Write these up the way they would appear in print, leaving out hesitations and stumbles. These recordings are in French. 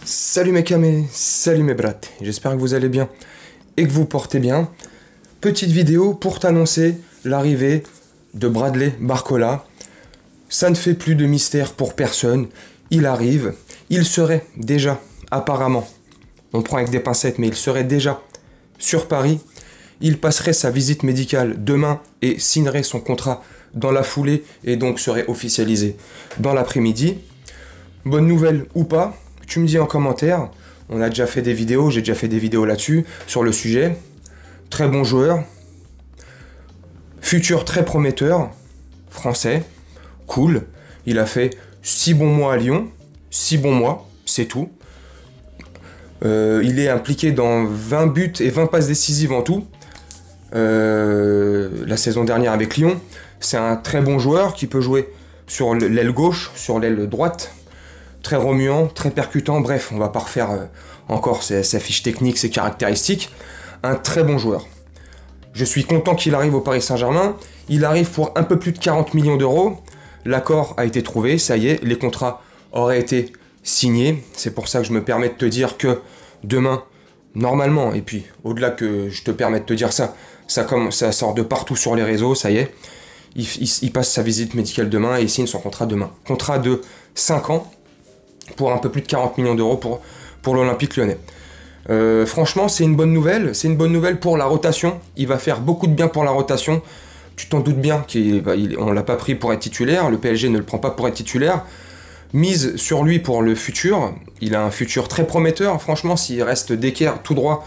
Salut mes camés, salut mes brats, j'espère que vous allez bien et que vous portez bien. Petite vidéo pour t'annoncer l'arrivée de Bradley Barcola. Ça ne fait plus de mystère pour personne, il arrive. Il serait déjà, apparemment, on prend avec des pincettes, mais il serait déjà sur Paris. Il passerait sa visite médicale demain et signerait son contrat dans la foulée et donc serait officialisé dans l'après-midi. Bonne nouvelle ou pas, tu me dis en commentaire. On a déjà fait des vidéos, j'ai déjà fait des vidéos là-dessus, sur le sujet. Très bon joueur. Futur très prometteur. Français. Cool. Il a fait 6 bons mois à Lyon. 6 bons mois, c'est tout. Il est impliqué dans 20 buts et 20 passes décisives en tout. La saison dernière avec Lyon. C'est un très bon joueur qui peut jouer sur l'aile gauche, sur l'aile droite. Très remuant, très percutant, bref, on va pas refaire encore sa fiche technique, ses caractéristiques. Un très bon joueur. Je suis content qu'il arrive au Paris Saint-Germain. Il arrive pour un peu plus de 40 millions d'euros. L'accord a été trouvé, ça y est, les contrats auraient été signés. C'est pour ça que je me permets de te dire que demain, normalement, et puis au-delà que je te permets de te dire ça, ça sort de partout sur les réseaux, ça y est. Il passe sa visite médicale demain et il signe son contrat demain. Contrat de 5 ans. Pour un peu plus de 40 millions d'euros pour l'Olympique Lyonnais. Franchement, c'est une bonne nouvelle. C'est une bonne nouvelle pour la rotation. Il va faire beaucoup de bien pour la rotation. Tu t'en doutes bien qu'on ne l'a pas pris pour être titulaire. Le PSG ne le prend pas pour être titulaire. Mise sur lui pour le futur. Il a un futur très prometteur. Franchement, s'il reste d'équerre tout droit,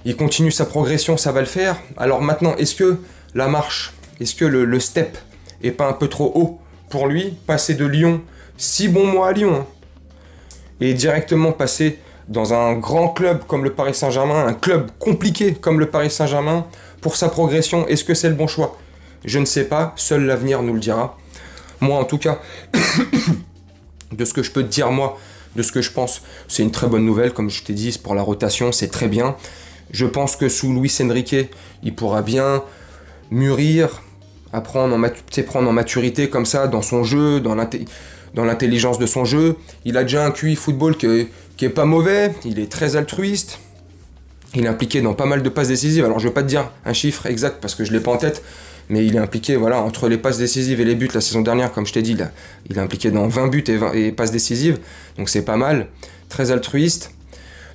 il continue sa progression, ça va le faire. Alors maintenant, est-ce que la marche, est-ce que le step est pas un peu trop haut pour lui? Passer de Lyon, 6 bons mois à Lyon, hein, et directement passer dans un grand club comme le Paris Saint-Germain, un club compliqué comme le Paris Saint-Germain, pour sa progression, est-ce que c'est le bon choix? Je ne sais pas, seul l'avenir nous le dira. Moi en tout cas, de ce que je peux te dire moi, de ce que je pense, c'est une très bonne nouvelle, comme je t'ai dit, pour la rotation, c'est très bien. Je pense que sous Luis Enrique, il pourra bien mûrir, prendre en maturité comme ça, dans son jeu, dans l'intelligence de son jeu. Il a déjà un QI football qui est pas mauvais, il est très altruiste, il est impliqué dans pas mal de passes décisives. Alors je vais pas te dire un chiffre exact parce que je l'ai pas en tête, mais il est impliqué, voilà, entre les passes décisives et les buts la saison dernière, comme je t'ai dit, il est impliqué dans 20 buts et passes décisives, donc c'est pas mal, très altruiste.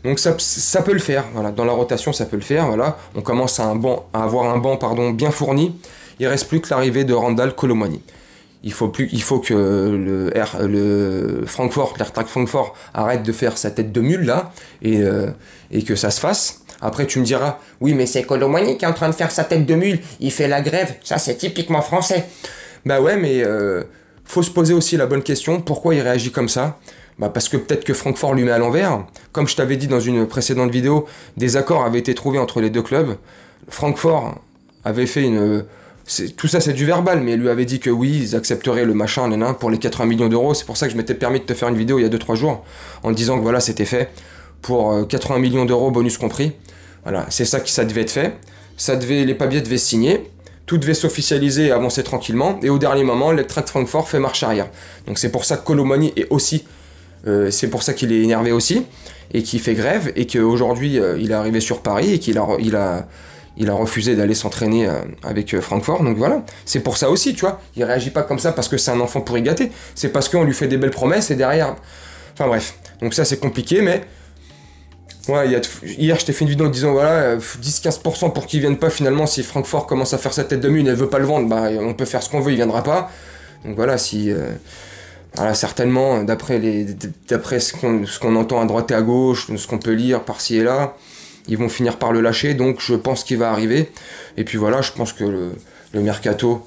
Donc ça peut le faire, voilà, dans la rotation ça peut le faire, voilà. On commence à avoir un banc bien fourni. Il reste plus que l'arrivée de Randal Colomwani. Il faut que le Francfort, l'Eintracht Francfort arrête de faire sa tête de mule là et que ça se fasse. Après tu me diras, oui mais c'est Colomwani qui est en train de faire sa tête de mule, il fait la grève, ça c'est typiquement français. Bah ouais, mais faut se poser aussi la bonne question, pourquoi il réagit comme ça? Bah parce que peut-être que Francfort lui met à l'envers. Comme je t'avais dit dans une précédente vidéo, des accords avaient été trouvés entre les deux clubs. Francfort avait fait tout ça c'est du verbal, mais il lui avait dit que oui, ils accepteraient le machin, pour les 80 millions d'euros. C'est pour ça que je m'étais permis de te faire une vidéo il y a 2-3 jours, en disant que voilà, c'était fait, pour 80 millions d'euros, bonus compris. Voilà, c'est ça ça devait être fait. Les papiers devaient signer, tout devait s'officialiser et avancer tranquillement, et au dernier moment, l'Eintracht Francfort fait marche arrière. Donc c'est pour ça que Colomwani est aussi... c'est pour ça qu'il est énervé aussi, et qu'il fait grève, et qu'aujourd'hui, il est arrivé sur Paris, et qu'il a refusé d'aller s'entraîner avec Francfort, donc voilà. C'est pour ça aussi, tu vois. Il réagit pas comme ça parce que c'est un enfant pourri gâté. C'est parce qu'on lui fait des belles promesses et derrière... Enfin bref. Donc ça, c'est compliqué, mais... Ouais, hier, je t'ai fait une vidéo en disant, voilà, 10-15% pour qu'il vienne pas finalement. Si Francfort commence à faire sa tête de mule et elle veut pas le vendre, bah on peut faire ce qu'on veut, il viendra pas. Donc voilà, voilà, certainement, d'après ce qu'on entend à droite et à gauche, ce qu'on peut lire par-ci et là, ils vont finir par le lâcher, donc je pense qu'il va arriver. Et puis voilà, je pense que le mercato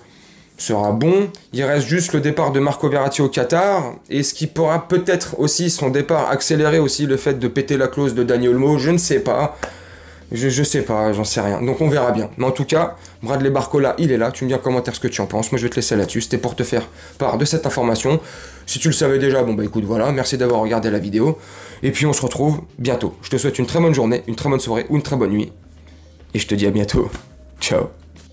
sera bon. Il reste juste le départ de Marco Verratti au Qatar, et ce qui pourra peut-être aussi, son départ, accélérer aussi le fait de péter la clause de Dani Olmo, je ne sais pas. Je sais pas, j'en sais rien. Donc on verra bien. Mais en tout cas, Bradley Barcola, il est là. Tu me dis en commentaire ce que tu en penses. Moi, je vais te laisser là-dessus. C'était pour te faire part de cette information. Si tu le savais déjà, bon bah écoute, voilà. Merci d'avoir regardé la vidéo. Et puis on se retrouve bientôt. Je te souhaite une très bonne journée, une très bonne soirée ou une très bonne nuit. Et je te dis à bientôt. Ciao.